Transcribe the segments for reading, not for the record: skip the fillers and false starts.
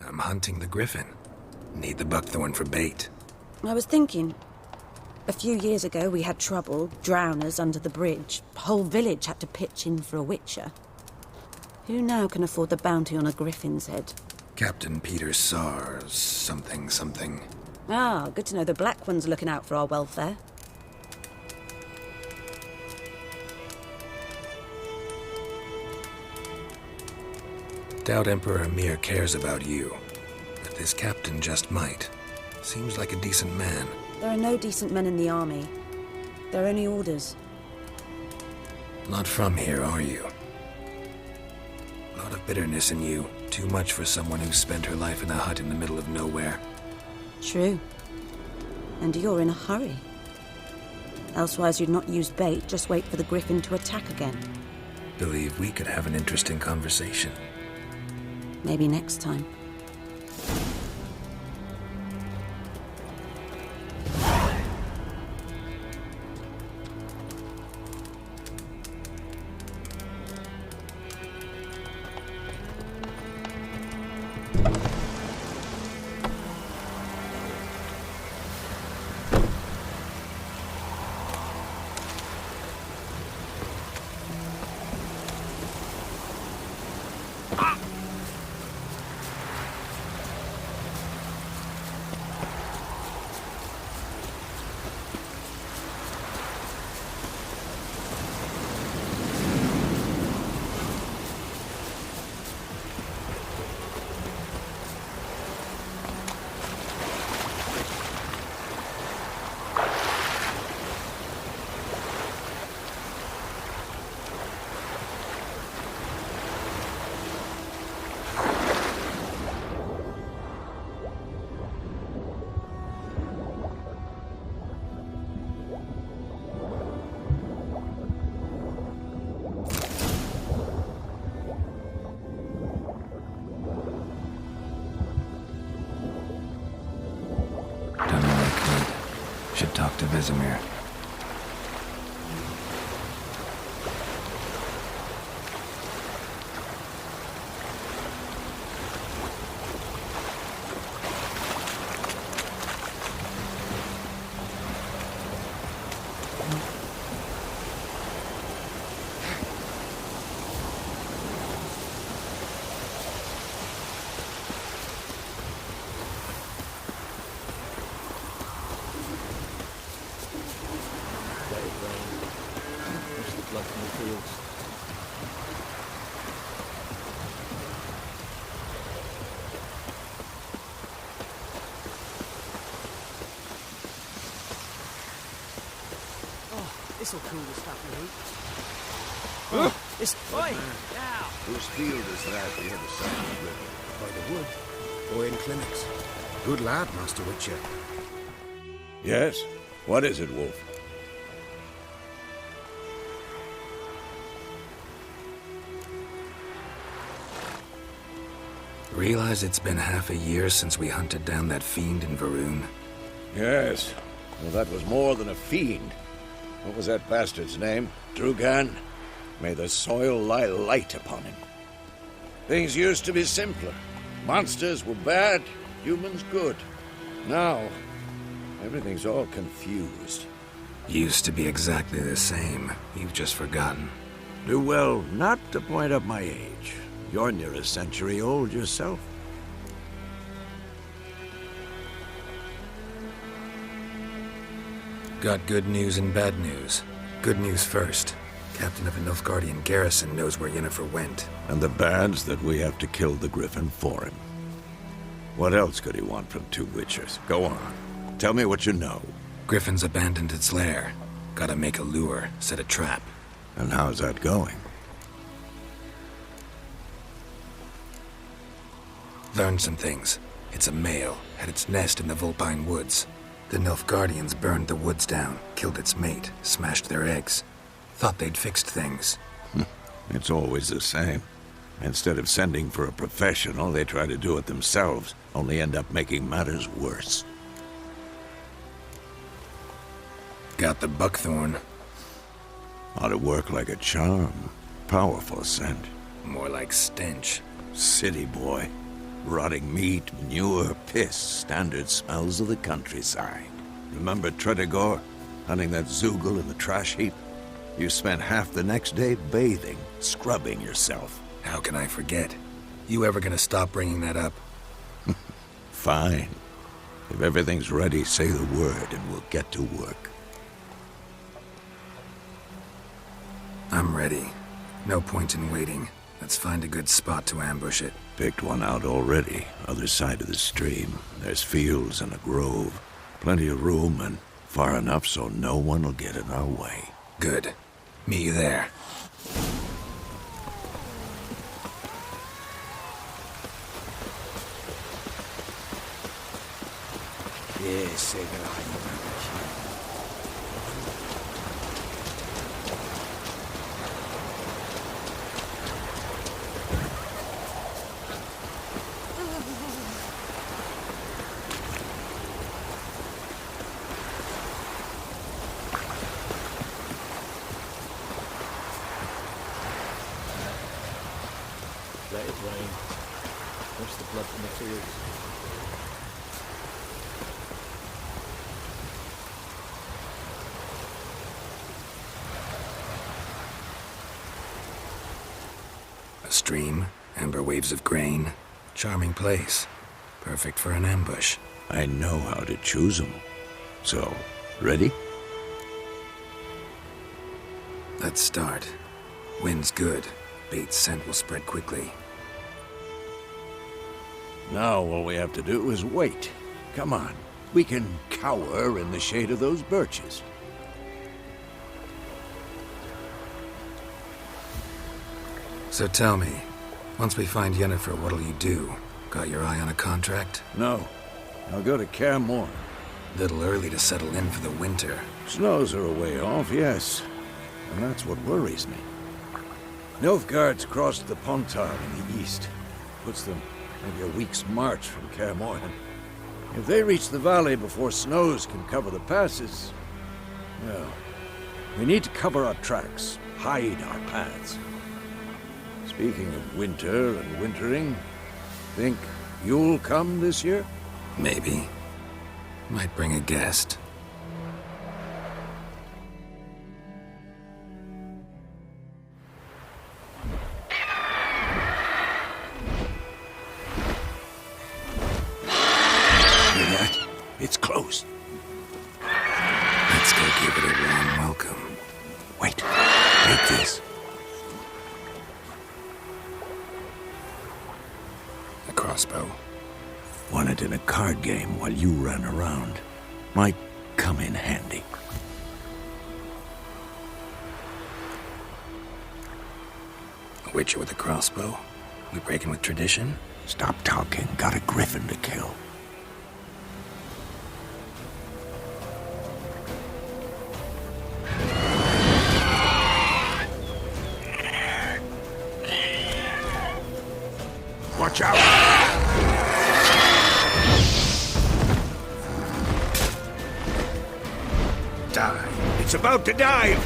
I'm hunting the Griffin. Need the buckthorn for bait. I was thinking, a few years ago we had trouble, drowners under the bridge. Whole village had to pitch in for a witcher. Who now can afford the bounty on a Griffin's head? Captain Peter Sars, something. Ah, good to know the Black One's looking out for our welfare. Doubt Emperor Emir cares about you, but this captain just might. Seems like a decent man. There are no decent men in the army. They're only orders. Not from here, are you? Lot of bitterness in you. Too much for someone who spent her life in a hut in the middle of nowhere. True. And you're in a hurry. Elsewise you'd not use bait, just wait for the Griffin to attack again. Believe we could have an interesting conversation. Maybe next time. Should talk to Vesemir. This'll cool the stuff you eat. This boy! Now! Whose field is that the other side of the river? By the wood. Boy in clinics. Good lad, Master Witcher. Yes? What is it, Wolf? Realize it's been half a year since we hunted down that fiend in Varun? Yes. Well, that was more than a fiend. What was that bastard's name? Drugan? May the soil lie light upon him. Things used to be simpler. Monsters were bad, humans good. Now, everything's all confused. Used to be exactly the same. You've just forgotten. Do well not to point up my age. You're near a century old yourself. Got good news and bad news. Good news first. Captain of a Nilfgaardian garrison knows where Yennefer went. And the bad's that we have to kill the Griffin for him. What else could he want from two Witchers? Go on. Tell me what you know. Griffin's abandoned its lair. Gotta make a lure, set a trap. And how's that going? Learned some things. It's a male, had its nest in the Vulpine Woods. The Nilfgaardians burned the woods down, killed its mate, smashed their eggs. Thought they'd fixed things. It's always the same. Instead of sending for a professional, they try to do it themselves, only end up making matters worse. Got the buckthorn. Ought to work like a charm. Powerful scent. More like stench. City boy. Rotting meat, manure, piss, standard smells of the countryside. Remember Tredegor, hunting that Zoogle in the trash heap? You spent half the next day bathing, scrubbing yourself. How can I forget? You ever gonna stop bringing that up? Fine. If everything's ready, say the word and we'll get to work. I'm ready. No point in waiting. Let's find a good spot to ambush it. Picked one out already, other side of the stream. There's fields and a grove. Plenty of room and far enough so no one will get in our way. Good. Meet you there. Yes, let it rain. Wash the blood from the fields. A stream, amber waves of grain. Charming place. Perfect for an ambush. I know how to choose them. So, ready? Let's start. Wind's good. Bait's scent will spread quickly. Now all we have to do is wait. Come on. We can cower in the shade of those birches. So tell me, once we find Yennefer, what'll you do? Got your eye on a contract? No. I'll go to Kaer Morhen. Little early to settle in for the winter. Snows are a way off, yes. And that's what worries me. Nilfgaard's crossed the Pontar in the east. Puts them maybe a week's march from Kaer Morhen. If they reach the valley before snows can cover the passes, well, we need to cover our tracks, hide our paths. Speaking of winter and wintering, think you'll come this year? Maybe. Might bring a guest. Hear that? It's close. Let's go give it a warm welcome. Wait, take this. A crossbow. Won it in a card game while you ran around. Might come in handy. A witcher with a crossbow? We breaking with tradition? Stop talking. Got a Griffin to kill. Watch out! Die. It's about to dive!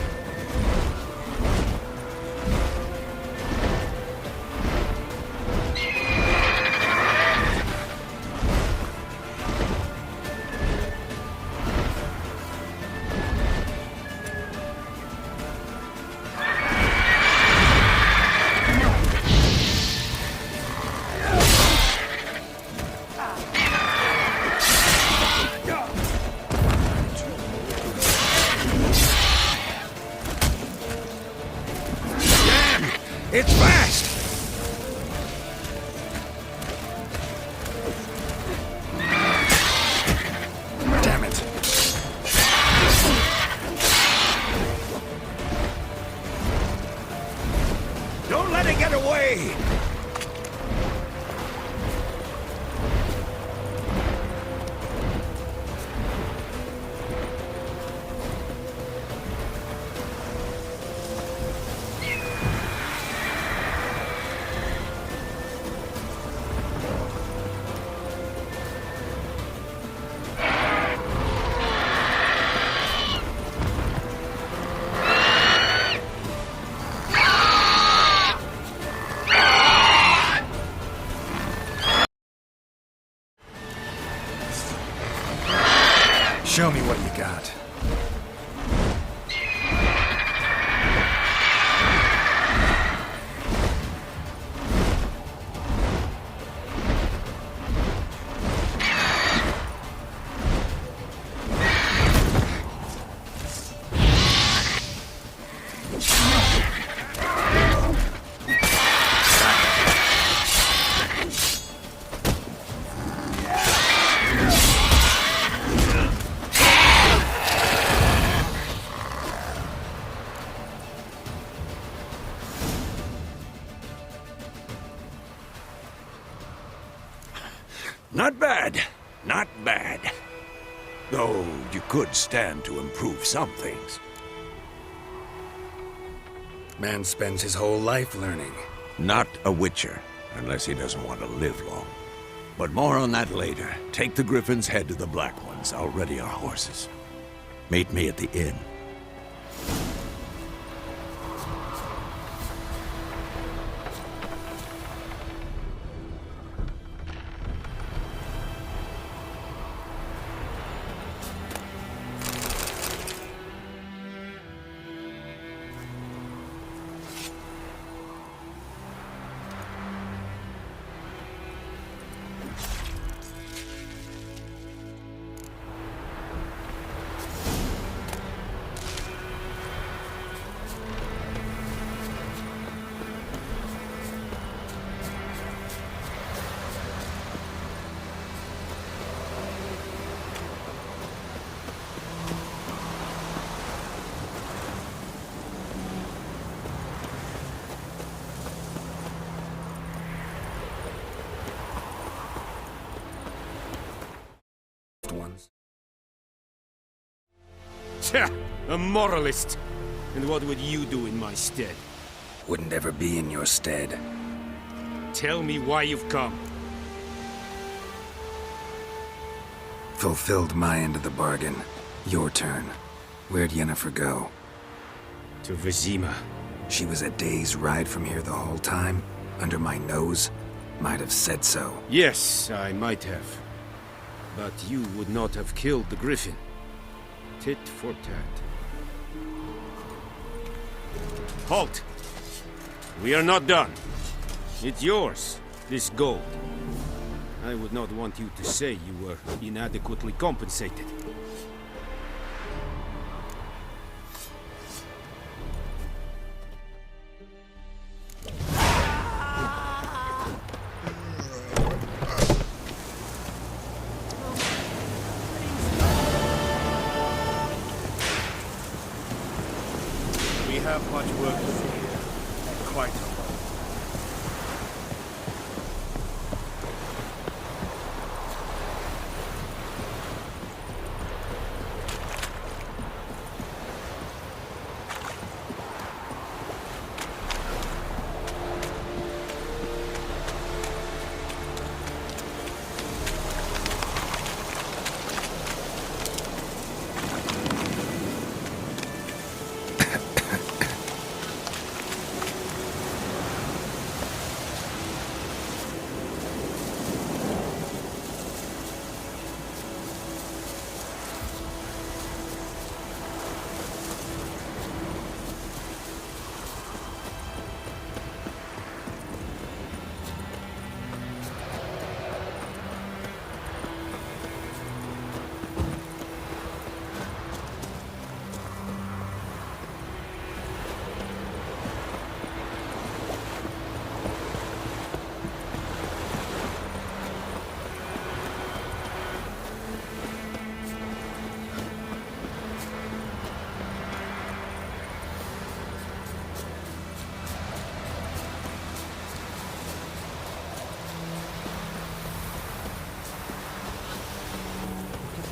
Show me what you got. Not bad. Not bad. Though you could stand to improve some things. Man spends his whole life learning. Not a Witcher, unless he doesn't want to live long. But more on that later. Take the Griffin's head to the Black Ones. I'll ready our horses. Meet me at the inn. Ones. Tja, a moralist. And what would you do in my stead? Wouldn't ever be in your stead. Tell me why you've come. Fulfilled my end of the bargain. Your turn. Where'd Yennefer go? To Vizima. She was a day's ride from here the whole time? Under my nose? Might have said so. Yes, I might have. But you would not have killed the Griffin. Tit for tat. Halt! We are not done. It's yours, this gold. I would not want you to say you were inadequately compensated. We have much work to do here. Quite a lot.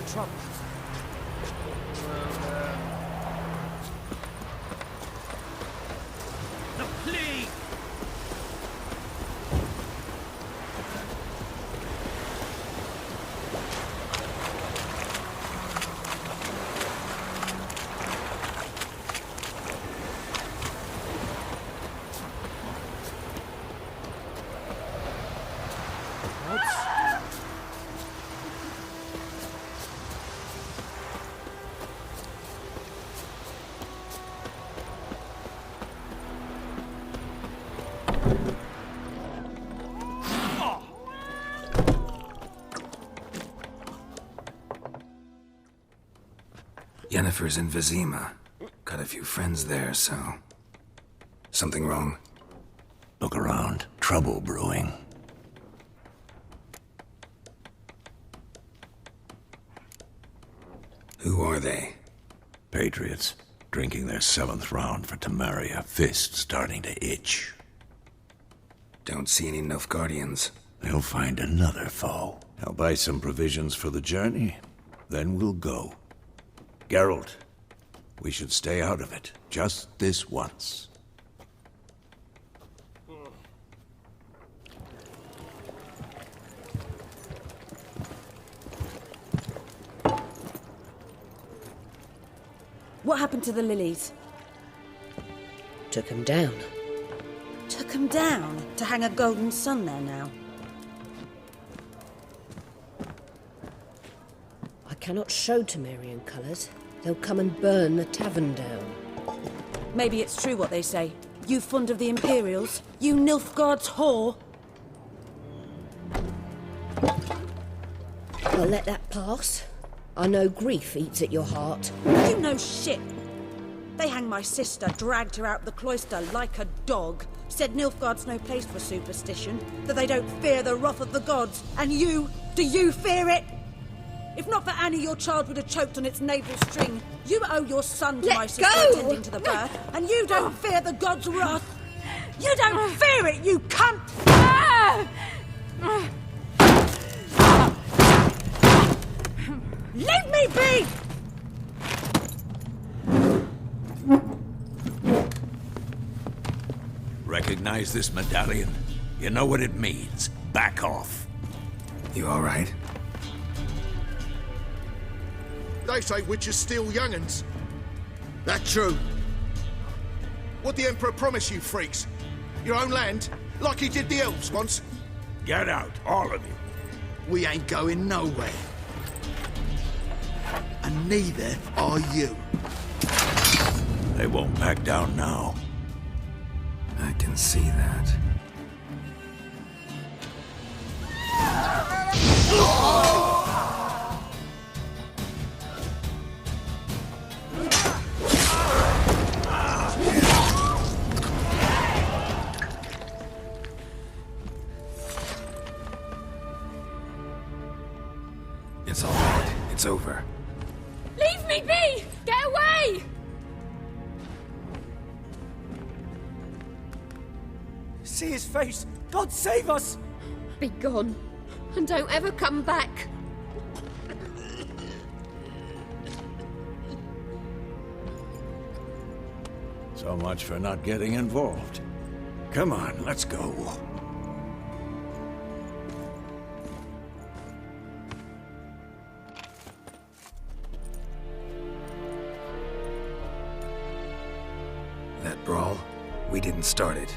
Trouble. The plague! Yennefer's in Vizima. Got a few friends there, so... Something wrong? Look around. Trouble brewing. Who are they? Patriots. Drinking their 7th round for Temeria. Fist starting to itch. Don't see any Nilfgaardians. They'll find another foe. I'll buy some provisions for the journey. Then we'll go. Geralt, we should stay out of it. Just this once. What happened to the lilies? Took him down. Took them down to hang a golden sun there now. I cannot show Temerian colours. They'll come and burn the tavern down. Maybe it's true what they say. You fond of the Imperials? You Nilfgaard's whore? I'll let that pass. I know grief eats at your heart. You know shit. They hanged my sister, dragged her out the cloister like a dog. Said Nilfgaard's no place for superstition, that they don't fear the wrath of the gods. And you, do you fear it? If not for Annie, your child would have choked on its navel string. You owe your son to my sister attending to the birth, and you don't fear the gods' wrath. You don't fear it, you cunt! Leave me be! Recognize this medallion? You know what it means. Back off. You all right? They say witches steal young'uns. That true? What the Emperor promise you, freaks? Your own land? Like he did the elves once? Get out, all of you. We ain't going nowhere. And neither are you. They won't back down now. I can see that. It's all right. It's over. Leave me be! Get away! See his face! God save us! Be gone, and don't ever come back. So much for not getting involved. Come on, let's go. That brawl, we didn't start it.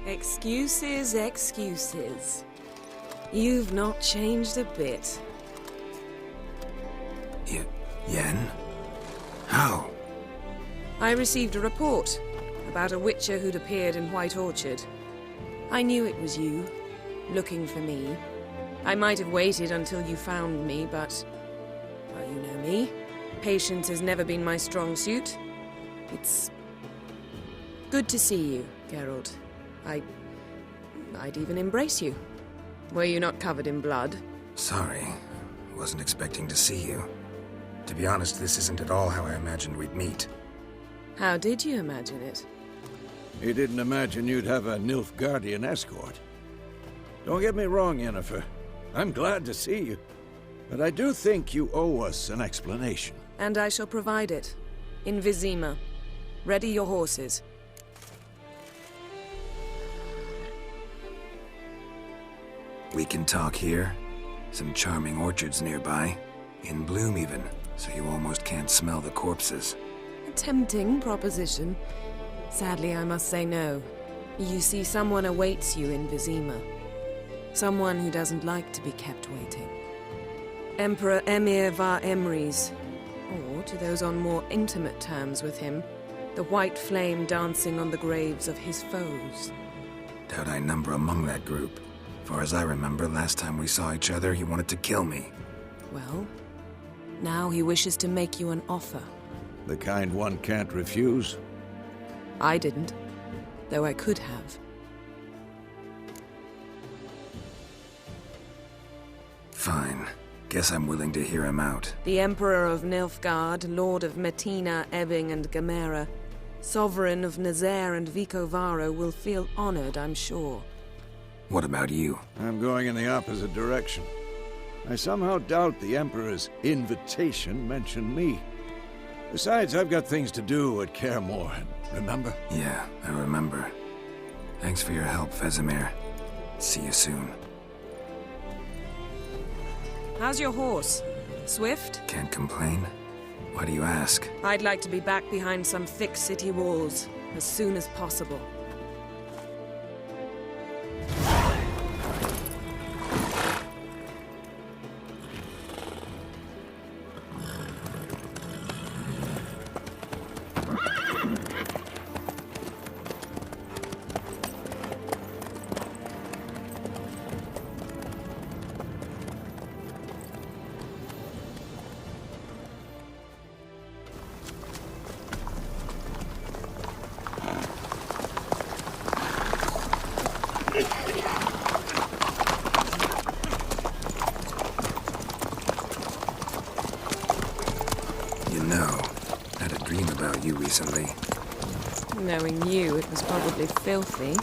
Excuses, excuses. You've not changed a bit. Yen? How? I received a report about a witcher who'd appeared in White Orchard. I knew it was you, looking for me. I might have waited until you found me, but... well, you know me. Patience has never been my strong suit. It's... good to see you, Geralt. I'd even embrace you. Were you not covered in blood? Sorry. Wasn't expecting to see you. To be honest, this isn't at all how I imagined we'd meet. How did you imagine it? He didn't imagine you'd have a Nilfgaardian escort. Don't get me wrong, Yennefer. I'm glad to see you. But I do think you owe us an explanation. And I shall provide it. In Vizima. Ready your horses. We can talk here. Some charming orchards nearby. In bloom even, so you almost can't smell the corpses. A tempting proposition. Sadly, I must say no. You see, someone awaits you in Vizima. Someone who doesn't like to be kept waiting. Emperor Emir var Emrys. Or, to those on more intimate terms with him, the white flame dancing on the graves of his foes. Doubt I number among that group. Far as I remember, last time we saw each other, he wanted to kill me. Well, now he wishes to make you an offer. The kind one can't refuse. I didn't, though I could have. Fine. Guess I'm willing to hear him out. The Emperor of Nilfgaard, Lord of Metina, Ebbing, and Gamera, Sovereign of Nazaire and Vicovaro will feel honored, I'm sure. What about you? I'm going in the opposite direction. I somehow doubt the Emperor's invitation mentioned me. Besides, I've got things to do at Kaer Morhen, remember? Yeah, I remember. Thanks for your help, Vesemir. See you soon. How's your horse? Swift? Can't complain. Why do you ask? I'd like to be back behind some thick city walls as soon as possible. You know, I had a dream about you recently. Knowing you, it was probably filthy.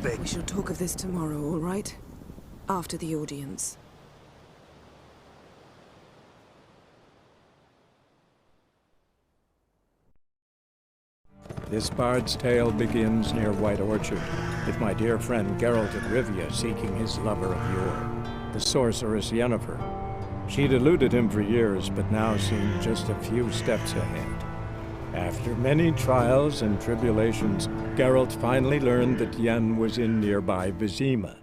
big. We shall talk of this tomorrow, all right? After the audience. This bard's tale begins near White Orchard, with my dear friend Geralt of Rivia seeking his lover of yore, the sorceress Yennefer. She'd eluded him for years, but now seemed just a few steps ahead. After many trials and tribulations, Geralt finally learned that Yen was in nearby Vizima.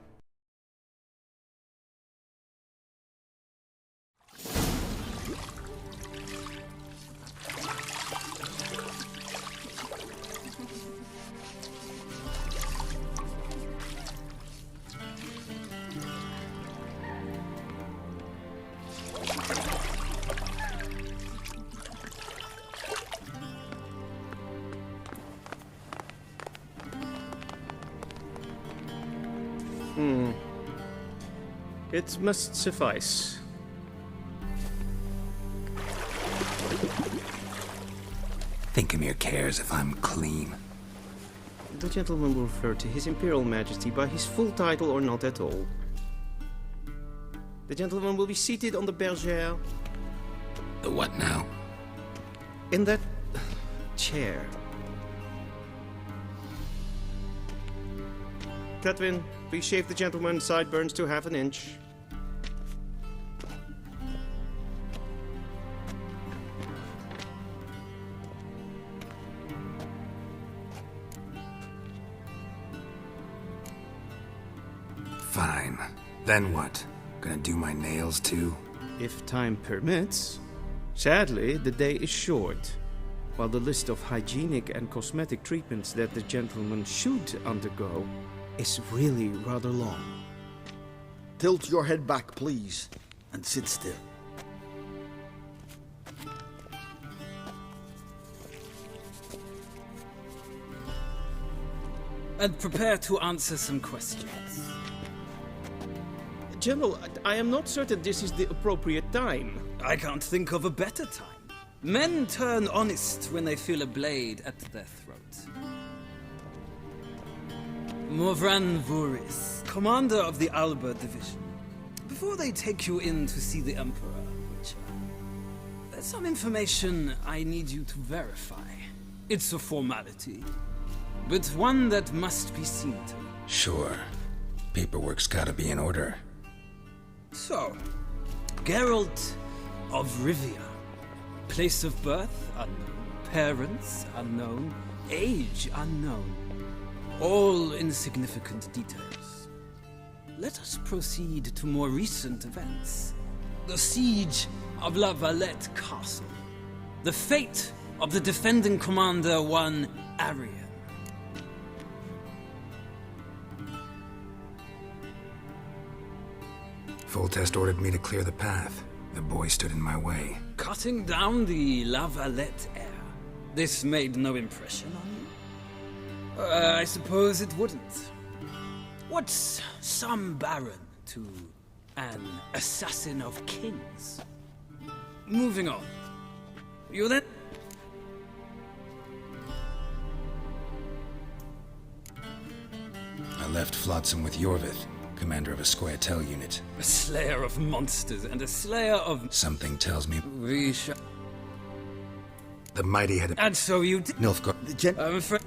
It must suffice. Thinkemere cares if I'm clean. The gentleman will refer to His Imperial Majesty by his full title or not at all. The gentleman will be seated on the bergère. The what now? In that chair. Catwin, please shave the gentleman's sideburns to half an inch. Fine. Then what? Gonna do my nails too? If time permits. Sadly, the day is short, while the list of hygienic and cosmetic treatments that the gentleman should undergo is really rather long. Tilt your head back, please, and sit still. and prepare to answer some questions. General, I am not certain this is the appropriate time. I can't think of a better time. Men turn honest when they feel a blade at their throat. Morvran Vuris, commander of the Alba Division. Before they take you in to see the Emperor, Witcher, there's some information I need you to verify. It's a formality, but one that must be seen to. Sure. Paperwork's gotta be in order. So, Geralt of Rivia. Place of birth unknown. Parents unknown. Age unknown. All insignificant details. Let us proceed to more recent events. The siege of La Valette Castle. The fate of the defending commander, one Arian. Foltest ordered me to clear the path. The boy stood in my way. Cutting down the La Valette heir. This made no impression on you? I suppose it wouldn't. What's some baron to an assassin of kings? Moving on. You then... I left Flotsam with Yorvith, commander of a Squaretel unit. A slayer of monsters and a slayer of... Something tells me We shall... the mighty had... And so you did... Nilfgaard... I'm afraid...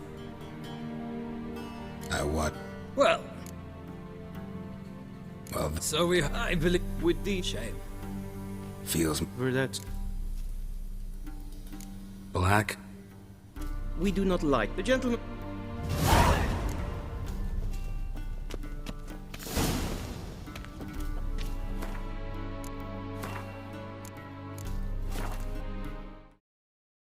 what? Well... Well, So we... I believe... With the shame. feels Were that black. we do not like the gentleman.